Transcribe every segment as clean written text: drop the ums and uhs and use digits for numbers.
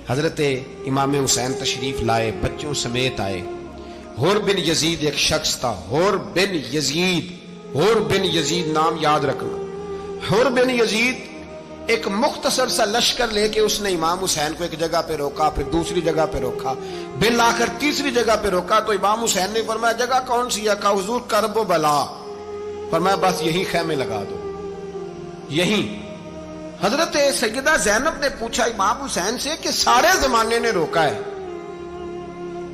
حضرت امام حسین تشریف لائے، بچوں سمیت آئے۔ حور بن یزید ایک شخص تھا، حور بن یزید، حور بن یزید نام یاد رکھنا۔ حور بن یزید ایک مختصر سا لشکر لے کے اس نے امام حسین کو ایک جگہ پہ روکا، پھر دوسری جگہ پہ روکا، بالآخر تیسری جگہ پہ روکا تو امام حسین نے فرمایا جگہ کون سی ہے؟ کہا حضور کرب و بلا۔ فرمایا بس یہی خیمے لگا دو، یہی۔ حضرت سیدہ زینب نے پوچھا امام حسین سے کہ سارے زمانے نے روکا ہے،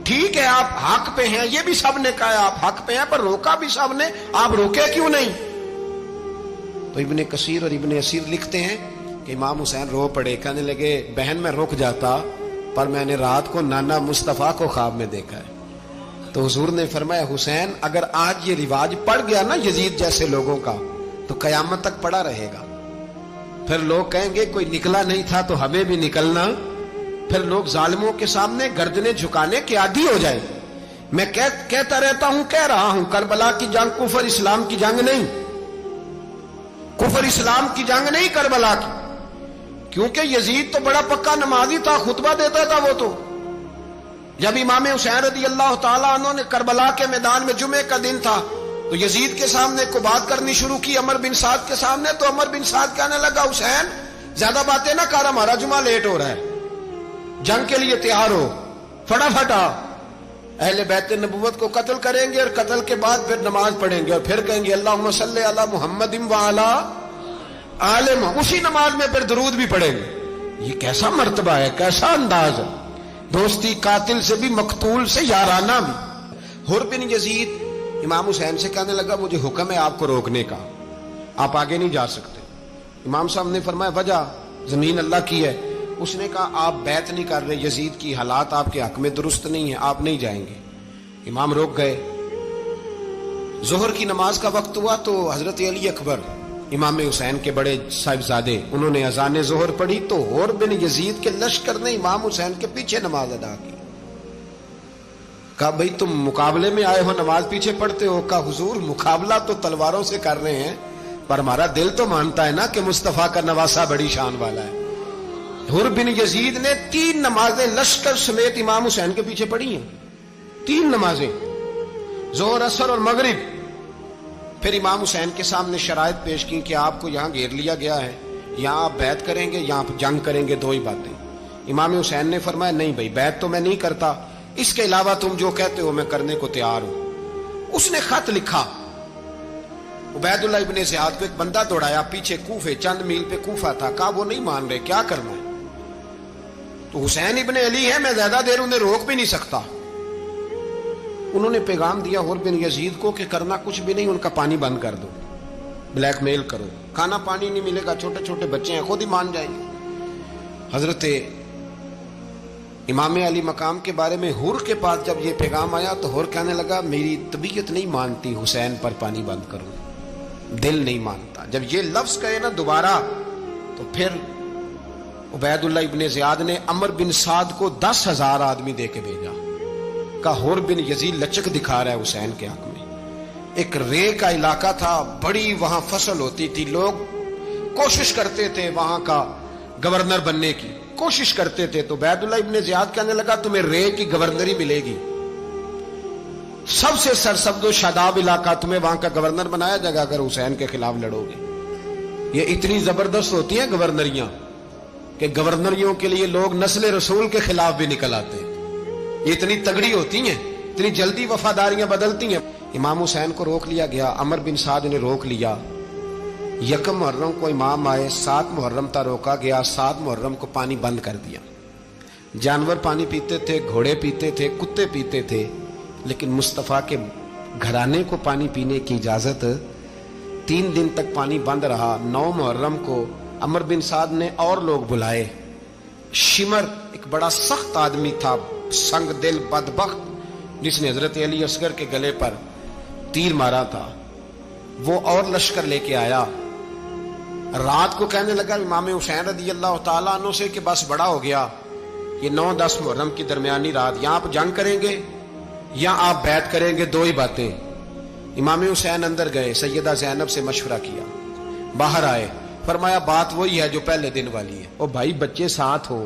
ٹھیک ہے آپ حق پہ ہیں، یہ بھی سب نے کہا ہے آپ حق پہ ہیں، پر روکا بھی سب نے، آپ روکے کیوں نہیں؟ تو ابن کثیر اور ابن اسیر لکھتے ہیں کہ امام حسین رو پڑے، کہنے لگے بہن میں رک جاتا پر میں نے رات کو نانا مصطفیٰ کو خواب میں دیکھا ہے۔ تو حضور نے فرمایا حسین اگر آج یہ رواج پڑ گیا نا یزید جیسے لوگوں کا تو قیامت تک پڑا رہے گا، پھر لوگ کہیں گے کوئی نکلا نہیں تھا تو ہمیں بھی نکلنا، پھر لوگ ظالموں کے سامنے گردنیں جھکانے کے عادی ہو جائیں۔ میں کہتا رہتا ہوں، کہہ رہا ہوں، کربلا کی جنگ کفر اسلام کی جنگ نہیں، کفر اسلام کی جنگ نہیں کربلا کی، کیونکہ یزید تو بڑا پکا نمازی تھا، خطبہ دیتا تھا وہ تو۔ جب امام حسین رضی اللہ تعالیٰ عنہ نے کربلا کے میدان میں جمعے کا دن تھا تو یزید کے سامنے کو بات کرنی شروع کی، عمر بن سعد کے سامنے، تو عمر بن سعد کہنے لگا حسین زیادہ باتیں نہ کر، ہمارا جمعہ لیٹ ہو رہا ہے، جنگ کے لیے تیار ہو، فٹافٹ آ۔ اہل بیت نبوت کو قتل کریں گے اور قتل کے بعد پھر نماز پڑھیں گے اور پھر کہیں گے اللہم صلی علی محمد وعلی آل محمد، اسی نماز میں پھر درود بھی پڑھیں گے۔ یہ کیسا مرتبہ ہے، کیسا انداز ہے، دوستی قاتل سے بھی مقتول سے یارانہ بھی۔ حور بن یزید امام حسین سے کہنے لگا مجھے حکم ہے آپ کو روکنے کا، آپ آگے نہیں جا سکتے۔ امام صاحب نے فرمایا وجہ؟ زمین اللہ کی ہے۔ اس نے کہا آپ بیعت نہیں کر رہے، یزید کی حالات آپ کے حق میں درست نہیں ہیں، آپ نہیں جائیں گے۔ امام روک گئے۔ ظہر کی نماز کا وقت ہوا تو حضرت علی اکبر امام حسین کے بڑے صاحبزادے انہوں نے اذان ظہر پڑھی تو حور بن یزید کے لشکر نے امام حسین کے پیچھے نماز ادا کی۔ کہا بھئی تم مقابلے میں آئے ہو، نماز پیچھے پڑھتے ہو؟ کہا حضور مقابلہ تو تلواروں سے کر رہے ہیں پر ہمارا دل تو مانتا ہے نا کہ مصطفیٰ کا نواسہ بڑی شان والا ہے۔ حور بن یزید نے 3 نمازیں لشکر سمیت امام حسین کے پیچھے پڑھی ہیں، 3 نمازیں، ظہر اثر اور مغرب۔ پھر امام حسین کے سامنے شرائط پیش کی کہ آپ کو یہاں گھیر لیا گیا ہے، یہاں آپ بیعت کریں گے، یہاں آپ جنگ کریں گے، 2 ہی باتیں۔ امام حسین نے فرمایا نہیں بھائی بیعت تو میں نہیں کرتا، اس کے علاوہ تم جو کہتے ہو میں کرنے کو تیار ہوں۔ اس نے خط لکھا، عبید اللہ ابن زیاد کو ایک بندہ دوڑایا پیچھے، کوفے چند میل پہ کوفہ تھا، کہا وہ نہیں مان رہے، کیا کرنا ہے؟ تو حسین ابن علی ہے، میں زیادہ دیر انہیں روک بھی نہیں سکتا۔ انہوں نے پیغام دیا حور بن یزید کو کہ کرنا کچھ بھی نہیں، ان کا پانی بند کر دو، بلیک میل کرو، کھانا پانی نہیں ملے گا، چھوٹے چھوٹے بچے ہیں، خود ہی مان جائیں گے۔ حضرت امام علی مقام کے بارے میں حور کے پاس جب یہ پیغام آیا تو حور کہنے لگا میری طبیعت نہیں مانتی حسین پر پانی بند کروں، دل نہیں مانتا۔ جب یہ لفظ کہے نا دوبارہ تو پھر عبید اللہ ابن زیاد نے عمر بن سعد کو 10,000 آدمی دے کے بھیجا، کہا حور بن یزید لچک دکھا رہا ہے حسین کے حق میں۔ ایک رے کا علاقہ تھا، بڑی وہاں فصل ہوتی تھی، لوگ کوشش کرتے تھے وہاں کا گورنر بننے کی، کوشش کرتے تھے۔ تو عبید اللہ ابن زیاد کہنے لگا تمہیں رے کی گورنری ملے گی، سب سے سرسبز و شاداب علاقہ، تمہیں وہاں کا گورنر بنایا جائے گا اگر حسین کے خلاف لڑو گے۔ یہ اتنی زبردست ہوتی ہیں گورنریاں کہ گورنریوں کے لیے لوگ نسل رسول کے خلاف بھی نکل آتے ہیں، یہ اتنی تگڑی ہوتی ہیں، اتنی جلدی وفاداریاں بدلتی ہیں۔ امام حسین کو روک لیا گیا، عمر بن سعد نے روک لیا۔ 1 محرم کو امام آئے، 7 محرم تا روکا گیا، 7 محرم کو پانی بند کر دیا۔ جانور پانی پیتے تھے، گھوڑے پیتے تھے، کتے پیتے تھے، لیکن مصطفیٰ کے گھرانے کو پانی پینے کی اجازت، 3 دن تک پانی بند رہا۔ 9 محرم کو عمر بن سعد نے اور لوگ بلائے۔ شمر ایک بڑا سخت آدمی تھا، سنگ دل بدبخت، جس نے حضرت علی اصغر کے گلے پر تیر مارا تھا، وہ اور لشکر لے کے آیا۔ رات کو کہنے لگا امام حسین رضی اللہ تعالیٰ عنہ سے کہ بس بڑا ہو گیا، یہ 9-10 محرم کی درمیانی رات، یا آپ جنگ کریں گے یا آپ بیعت کریں گے، 2 ہی باتیں۔ امام حسین اندر گئے، سیدہ زینب سے مشورہ کیا، باہر آئے، فرمایا بات وہی ہے جو پہلے دن والی ہے۔ او بھائی بچے ساتھ ہو،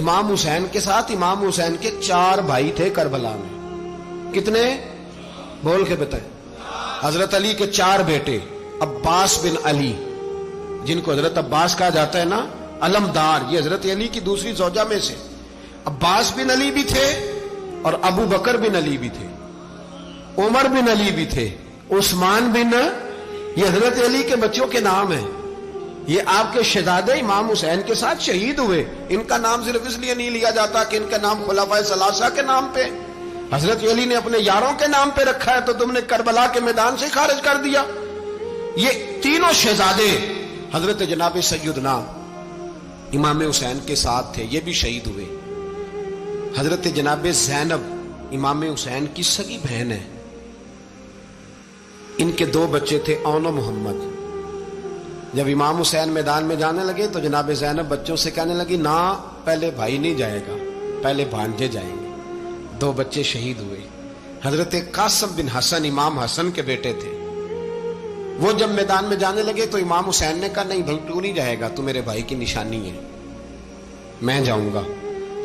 امام حسین کے ساتھ امام حسین کے 4 بھائی تھے کربلا میں. کتنے؟ بول کے بتائیں. حضرت علی کے 4 بیٹے، عباس بن علی، جن کو حضرت عباس کہا جاتا ہے نا، علمدار، یہ حضرت علی کی دوسری زوجہ میں سے. عباس بن علی بھی تھے اور ابو بکر بن علی بھی تھے، عمر بن علی بھی تھے، عثمان بن، یہ حضرت علی کے بچوں کے نام ہیں. یہ آپ کے شہزادے امام حسین کے ساتھ شہید ہوئے. ان کا نام صرف اس لیے نہیں لیا جاتا کہ ان کا نام خلفائے ثلاثہ کے نام پہ، حضرت علی نے اپنے یاروں کے نام پہ رکھا ہے تو تم نے کربلا کے میدان سے خارج کر دیا. یہ تینوں شہزادے حضرت جناب سیدنا امام حسین کے ساتھ تھے، یہ بھی شہید ہوئے. حضرت جناب زینب امام حسین کی سگی بہن ہے. ان کے 2 بچے تھے، اون و محمد. جب امام حسین میدان میں جانے لگے تو جناب زینب بچوں سے کہنے لگی، نہ پہلے بھائی نہیں جائے گا، پہلے بھانجے جائیں گے. 2 بچے شہید ہوئے. حضرت قاسم بن حسن امام حسن کے بیٹے تھے. وہ جب میدان میں جانے لگے تو امام حسین نے کہا، نہیں بھائی تو نہیں جائے گا، تو میرے بھائی کی نشانی ہے، میں جاؤں گا.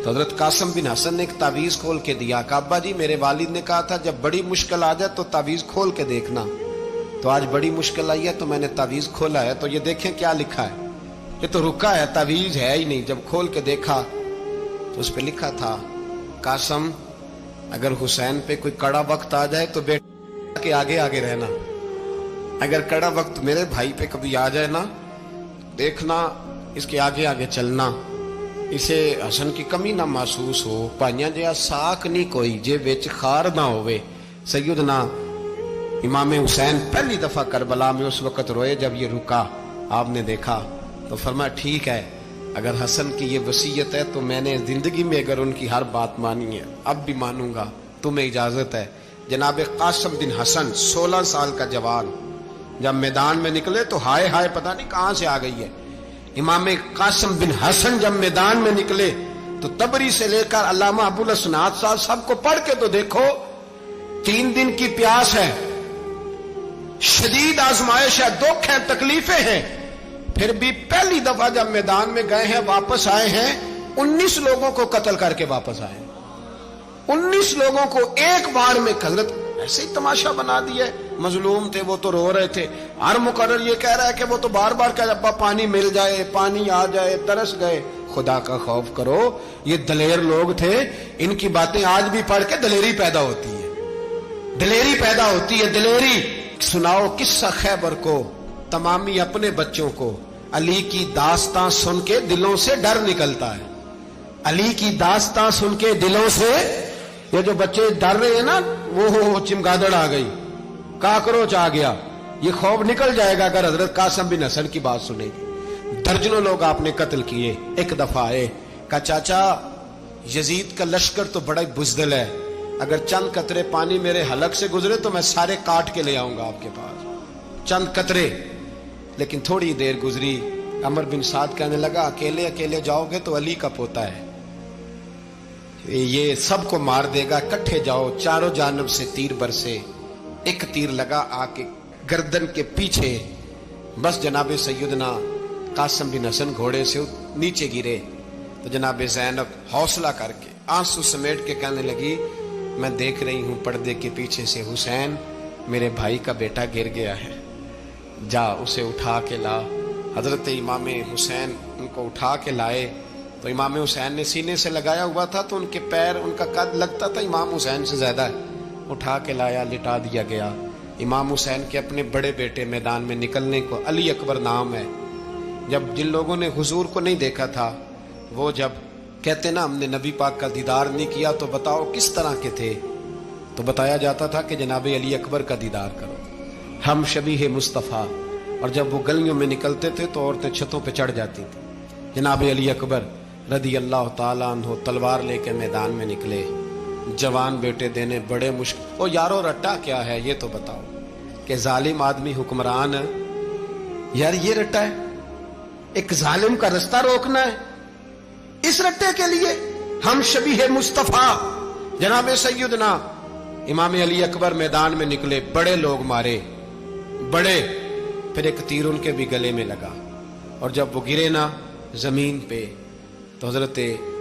تو حضرت قاسم بن حسن نے ایک تعویذ کھول کے دیا کہ ابا جی میرے والد نے کہا تھا جب بڑی مشکل آ جائے تو تعویذ کھول کے دیکھنا. تو آج بڑی مشکل آئی ہے تو میں نے تعویذ کھولا ہے، تو یہ دیکھیں کیا لکھا ہے. یہ تو رکا ہے، تعویذ ہے ہی نہیں. جب کھول کے دیکھا تو اس پہ لکھا تھا، قاسم اگر حسین پہ کوئی کڑا وقت آ جائے تو بیٹے کے آگے آگے رہنا، اگر کڑا وقت میرے بھائی پہ کبھی آ جائے نا، دیکھنا اس کے آگے آگے چلنا، اسے حسن کی کمی نہ محسوس ہو. پائیاں جہاں ساک نہیں کوئی جے وچ خار نہ ہوئے. سیدنا امام حسین پہلی دفعہ کربلا میں اس وقت روئے جب یہ رکا. آپ نے دیکھا تو فرمایا ٹھیک ہے، اگر حسن کی یہ وصیت ہے تو میں نے زندگی میں اگر ان کی ہر بات مانی ہے اب بھی مانوں گا، تمہیں اجازت ہے. جناب قاسم بن حسن 16 سال کا جوان جب میدان میں نکلے تو ہائے ہائے پتہ نہیں کہاں سے آ گئی ہے. امام قاسم بن حسن جب میدان میں نکلے تو تبری سے لے کر علامہ ابو الاسناد صاحب سب کو پڑھ کے تو دیکھو. 3 دن کی پیاس ہے، شدید آزمائش ہے، دکھ ہے، تکلیفیں ہیں، پھر بھی پہلی دفعہ جب میدان میں گئے ہیں واپس آئے ہیں 19 لوگوں کو قتل کر کے واپس آئے. 19 لوگوں کو ایک بار میں حضرت ایسے ہی تماشا بنا دیا. مظلوم تھے وہ تو رو رہے تھے. ہر مقرر یہ کہہ رہا ہے کہ وہ تو بار بار کہہ ابا پانی مل جائے، پانی آ جائے، ترس گئے. خدا کا خوف کرو، یہ دلیر لوگ تھے. ان کی باتیں آج بھی پڑھ کے دلیری پیدا ہوتی ہے، دلیری پیدا ہوتی ہے، دلیری. سناؤ قصہ خیبر کو تمامی اپنے بچوں کو. علی کی داستان سن کے دلوں سے ڈر نکلتا ہے. علی کی داستان سن کے دلوں سے یہ جو بچے ڈر رہے ہیں نا، وہ چمگادڑ آ گئی، کاکروچ آ گیا، یہ خوف نکل جائے گا اگر حضرت قاسم بن حسن کی بات سنے گی. درجنوں لوگ آپ نے قتل کیے. ایک دفعہ آئے کہا چاچا یزید کا لشکر تو بڑا بزدل ہے، اگر چند قطرے پانی میرے حلق سے گزرے تو میں سارے کاٹ کے لے آؤں گا آپ کے پاس، چند قطرے. لیکن تھوڑی دیر گزری، عمر بن سعد کہنے لگا اکیلے اکیلے جاؤ گے تو علی کا پوتا ہے، یہ سب کو مار دے گا، کٹھے جاؤ. چاروں جانب سے تیر برسے. ایک تیر لگا آ کے گردن کے پیچھے، بس جناب سیدنا قاسم بن حسن گھوڑے سے نیچے گرے. تو جناب زینب حوصلہ کر کے آنسو سمیٹ کے کہنے لگی میں دیکھ رہی ہوں پردے کے پیچھے سے حسین میرے بھائی کا بیٹا گر گیا ہے، جا اسے اٹھا کے لا. حضرت امام حسین ان کو اٹھا کے لائے تو امام حسین نے سینے سے لگایا ہوا تھا تو ان کے پیر، ان کا قد لگتا تھا امام حسین سے زیادہ ہے. اٹھا کے لایا، لٹا دیا گیا. امام حسین کے اپنے بڑے بیٹے میدان میں نکلنے کو، علی اکبر نام ہے. جب جن لوگوں نے حضور کو نہیں دیکھا تھا وہ جب کہتے نا ہم نے نبی پاک کا دیدار نہیں کیا تو بتاؤ کس طرح کے تھے، تو بتایا جاتا تھا کہ جناب علی اکبر کا دیدار کرو، ہم شبیہ مصطفیٰ. اور جب وہ گلیوں میں نکلتے تھے تو عورتیں چھتوں پہ چڑھ جاتی تھیں. جناب علی اکبر رضی اللہ تعالیٰ عنہ تلوار لے کے میدان میں نکلے، جوان بیٹے دینے بڑے مشکل. او یارو رٹا کیا ہے یہ تو بتاؤ کہ ظالم آدمی حکمران ہے یار، یہ رٹا ہے، ایک ظالم کا رستہ روکنا ہے. اس رٹے کے لیے ہم شبیہ مصطفیٰ جناب سیدنا امام علی اکبر میدان میں نکلے، بڑے لوگ مارے، بڑے. پھر ایک تیر ان کے بھی گلے میں لگا اور جب وہ گرے نا زمین پہ تو حضرت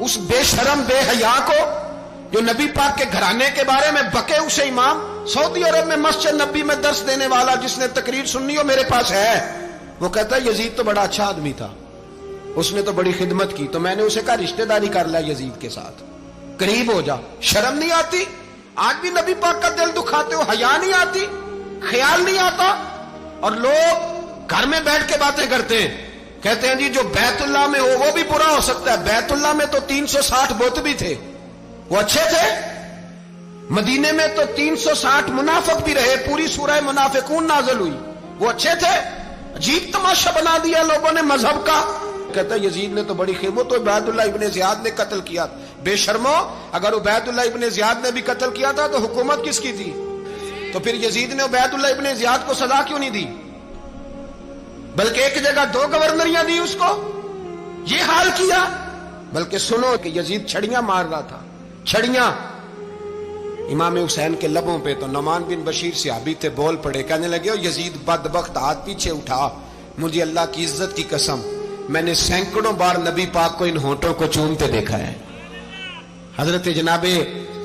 اس بے شرم بے حیا کو جو نبی پاک کے گھرانے کے بارے میں بکے، اسے امام سعودی عرب میں مسجد نبی میں درس دینے والا جس نے تقریر سننی ہو میرے پاس ہے، وہ کہتا ہے یزید تو بڑا اچھا آدمی تھا، اس نے تو بڑی خدمت کی، تو میں نے اسے کہا رشتہ داری کر لیا یزید کے ساتھ، قریب ہو جا۔ شرم نہیں آتی؟ آج بھی نبی پاک کا دل دکھاتے ہو، حیا نہیں آتی، خیال نہیں آتا؟ اور لوگ گھر میں بیٹھ کے باتیں کرتے ہیں، کہتے ہیں جی جو بیت اللہ میں ہو وہ بھی برا ہو سکتا ہے۔ بیت اللہ میں تو 360 بت بھی تھے، وہ اچھے تھے۔ مدینے میں تو 360 منافق بھی رہے، پوری سورہ منافقون نازل ہوئی، وہ اچھے تھے۔ عجیب تماشا بنا دیا لوگوں نے مذہب کا۔ کہتا ہے یزید نے تو بڑی خدمت، تو عبید اللہ ابن زیاد نے قتل کیا۔ بے شرمو، اگر عبید اللہ ابن زیاد نے بھی قتل کیا تھا تو حکومت کس کی تھی؟ تو پھر یزید نے عبید اللہ ابن زیاد کو سزا کیوں نہیں دی؟ بلکہ ایک جگہ 2 گورنریاں دی اس کو، یہ حال کیا۔ بلکہ سنو کہ یزید چھڑیاں مار رہا تھا، چھڑیاں۔ امام حسین کے لبوں پہ تو نعمان بن بشیر صحابی تھے، بول پڑے، کہنے لگے یزید بدبخت، ہاتھ پیچھے اٹھا، مجھے اللہ کی عزت کی قسم میں نے سینکڑوں بار نبی پاک کو ان ہونٹوں کو چومتے دیکھا ہے۔ حضرت جناب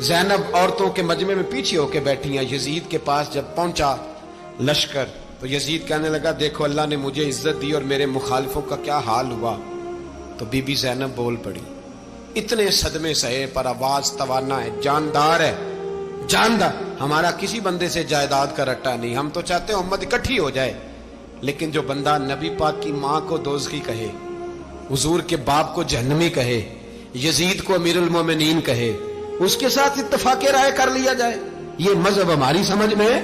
زینب عورتوں کے مجمع میں پیچھے ہو کے بیٹھی ہیں، یزید کے پاس جب پہنچا لشکر تو یزید کہنے لگا دیکھو اللہ نے مجھے عزت دی اور میرے مخالفوں کا کیا حال ہوا۔ تو بی بی زینب بول پڑی، اتنے صدمے سہے پر آواز توانا ہے، جاندار ہے، جاندار۔ ہمارا کسی بندے سے جائیداد کا رٹا نہیں، ہم تو چاہتے ہیں امت اکٹھی ہو جائے، لیکن جو بندہ نبی پاک کی ماں کو دوزخی کہے، حضور کے باپ کو جہنمی کہے، یزید کو امیر المومنین کہے، اس کے ساتھ اتفاق رائے کر لیا جائے، یہ مذہب ہماری سمجھ میں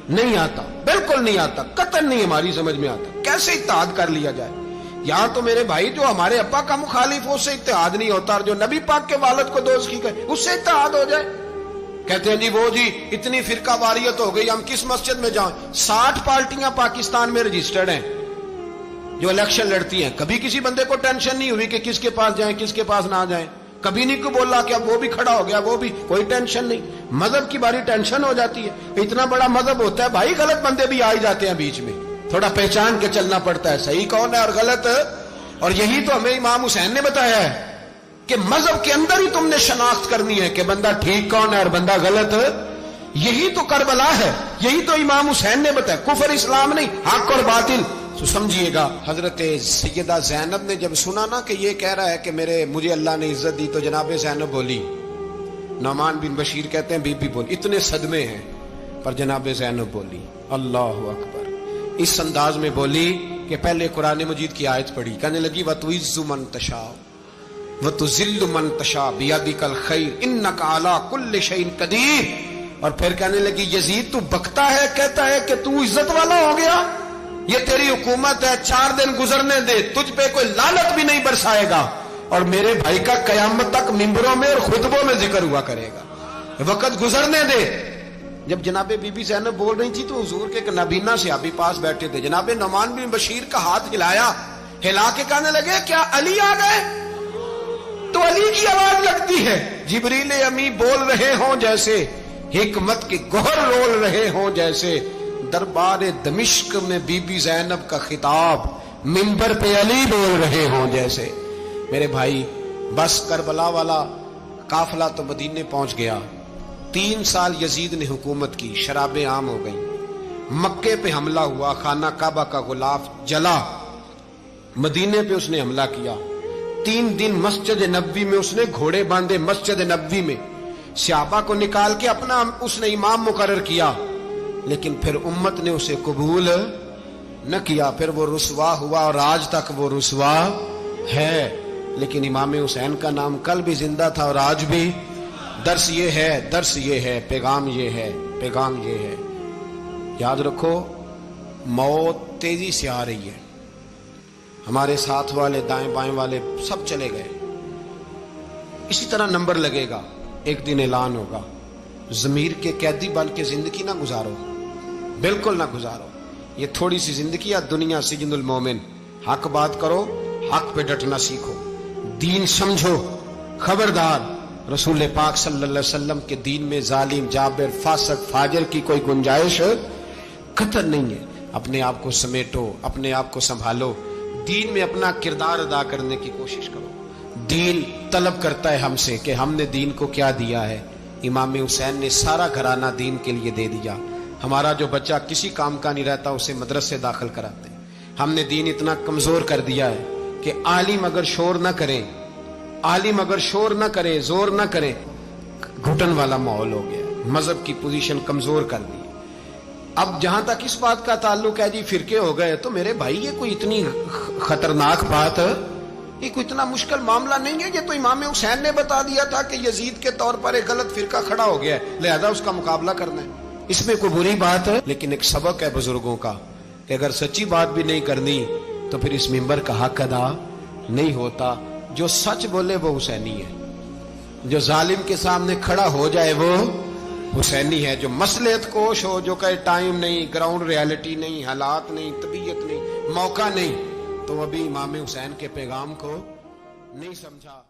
نہیں آتا، بالکل نہیں آتا، قطعاً نہیں ہماری سمجھ میں آتا۔ کیسے اتحاد کر لیا جائے؟ یہاں تو میرے بھائی جو ہمارے ابا کا مخالف ہو اس سے اتحاد نہیں ہوتا، اور جو نبی پاک کے والد کو دوزخی کہے اس سے اتحاد ہو جائے۔ کہتے ہیں جی وہ جی اتنی فرقہ واریت ہو گئی، ہم کس مسجد میں جائیں؟ 60 پارٹیاں پاکستان میں رجسٹرڈ ہیں جو الیکشن لڑتی ہیں، کبھی کسی بندے کو ٹینشن نہیں ہوئی کہ کس کے پاس جائیں کس کے پاس نہ جائیں، کبھی نہیں کو بولا کہ اب وہ بھی کھڑا ہو گیا، وہ بھی، کوئی ٹینشن نہیں۔ مذہب کی باری ٹینشن ہو جاتی ہے، اتنا بڑا مذہب ہوتا ہے بھائی، غلط بندے بھی آ جاتے ہیں بیچ میں، تھوڑا پہچان کے چلنا پڑتا ہے صحیح کون ہے اور غلط۔ اور یہی تو ہمیں امام حسین نے بتایا ہے کہ مذہب کے اندر ہی تم نے شناخت کرنی ہے کہ بندہ ٹھیک کون ہے اور بندہ غلط۔ یہی تو کربلا ہے، یہی تو امام حسین نے بتایا، کفر اسلام نہیں، حق اور باطل۔ تو سمجھیے گا حضرت سیدہ زینب نے جب سنا نا کہ یہ کہہ رہا ہے کہ مجھے اللہ نے عزت دی، تو جناب زینب بولی، نعمان بن بشیر کہتے ہیں بی بی بولی، اتنے صدمے ہیں پر جناب زینب بولی اللہ اکبر، اس انداز میں بولی کہ پہلے قرآن مجید کی آیت پڑھی، کہنے لگی وَتُعِزُّ مَن تَشَاءُ وَتُذِلُّ مَن تَشَاءُ بِيَدِكَ الْخَيْرُ إِنَّكَ عَلَىٰ كُلِّ شَيْءٍ قَدِيرٌ۔ اور پھر کہنے لگی یزید تو بکتا ہے، کہتا ہے کہ تو عزت والا ہو گیا، یہ تیری حکومت ہے، 4 دن گزرنے دے، تجھ پہ کوئی لعنت بھی نہیں برسائے گا، اور میرے بھائی کا قیامت تک ممبروں میں اور خطبوں میں ذکر ہوا کرے گا، وقت گزرنے دے۔ جب جناب بی بی زینب بول رہی تھی تو حضور کے ایک نابینا صحابی پاس بیٹھے تھے، جناب نعمان بن بشیر کا ہاتھ ہلایا، ہلا کے کہنے لگے کیا علی آ گئے؟ تو علی کی آواز لگتی ہے، جبریل امی بول رہے ہوں جیسے، حکمت کے گوہر رول رہے ہوں جیسے، دربار دمشق میں بی بی زینب کا خطاب، منبر پہ علی بول رہے ہوں جیسے۔ میرے بھائی بس کربلا والا قافلہ تو مدینے پہنچ گیا، 3 سال یزید نے حکومت کی، شرابیں عام ہو گئیں، مکے پہ حملہ ہوا، خانہ کعبہ کا غلاف جلا، مدینے پہ اس نے حملہ کیا، 3 دن مسجد نبوی میں اس نے گھوڑے باندھے، مسجد نبوی میں صحابہ کو نکال کے اپنا اس نے امام مقرر کیا، لیکن پھر امت نے اسے قبول نہ کیا، پھر وہ رسوا ہوا اور آج تک وہ رسوا ہے۔ لیکن امام حسین کا نام کل بھی زندہ تھا اور آج بھی۔ درس یہ ہے، پیغام یہ ہے، پیغام یہ ہے، یاد رکھو موت تیزی سے آ رہی ہے، ہمارے ساتھ والے دائیں بائیں والے سب چلے گئے، اسی طرح نمبر لگے گا، ایک دن اعلان ہوگا۔ ضمیر کے قیدی بن کے زندگی نہ گزارو، بالکل نہ گزارو، یہ تھوڑی سی زندگی ہے، دنیا سجن المومن۔ حق بات کرو، حق پہ ڈٹنا سیکھو، دین سمجھو، خبردار رسول پاک صلی اللہ علیہ وسلم کے دین میں ظالم، جابر، فاسق، فاجر کی کوئی گنجائش قطع نہیں ہے۔ اپنے آپ کو سمیٹو، اپنے آپ کو سنبھالو، دین میں اپنا کردار ادا کرنے کی کوشش کرو، دین طلب کرتا ہے ہم سے کہ ہم نے دین کو کیا دیا ہے. امام حسین نے سارا گھرانہ دین کے لیے دے دیا. ہمارا جو بچہ کسی کام کا نہیں رہتا اسے مدرسے داخل کراتے ہیں. ہم نے دین اتنا کمزور کر دیا ہے کہ عالم اگر شور نہ کرے، عالم اگر شور نہ کرے، زور نہ کرے، گھٹن والا ماحول ہو گیا. مذہب کی پوزیشن کمزور کر دی. اب جہاں تک اس بات کا تعلق ہے جی فرقے ہو گئے، تو میرے بھائی یہ کوئی اتنی خطرناک بات ہے، یہ کوئی اتنا مشکل معاملہ نہیں ہے. یہ تو امام حسین نے بتا دیا تھا کہ یزید کے طور پر ایک غلط فرقہ کھڑا ہو گیا ہے، لہذا اس کا مقابلہ کرنا ہے. اس میں کوئی بری بات ہے؟ لیکن ایک سبق ہے بزرگوں کا کہ اگر سچی بات بھی نہیں کرنی تو پھر اس منبر کا حق ادا نہیں ہوتا. جو سچ بولے وہ حسینی ہے، جو ظالم کے سامنے کھڑا ہو جائے وہ حسینی ہے. جو مصلحت کوش ہو، جو کہے ٹائم نہیں، گراؤنڈ ریالٹی نہیں، حالات نہیں، طبیعت نہیں، موقع نہیں، تو ابھی امام حسین کے پیغام کو نہیں سمجھا.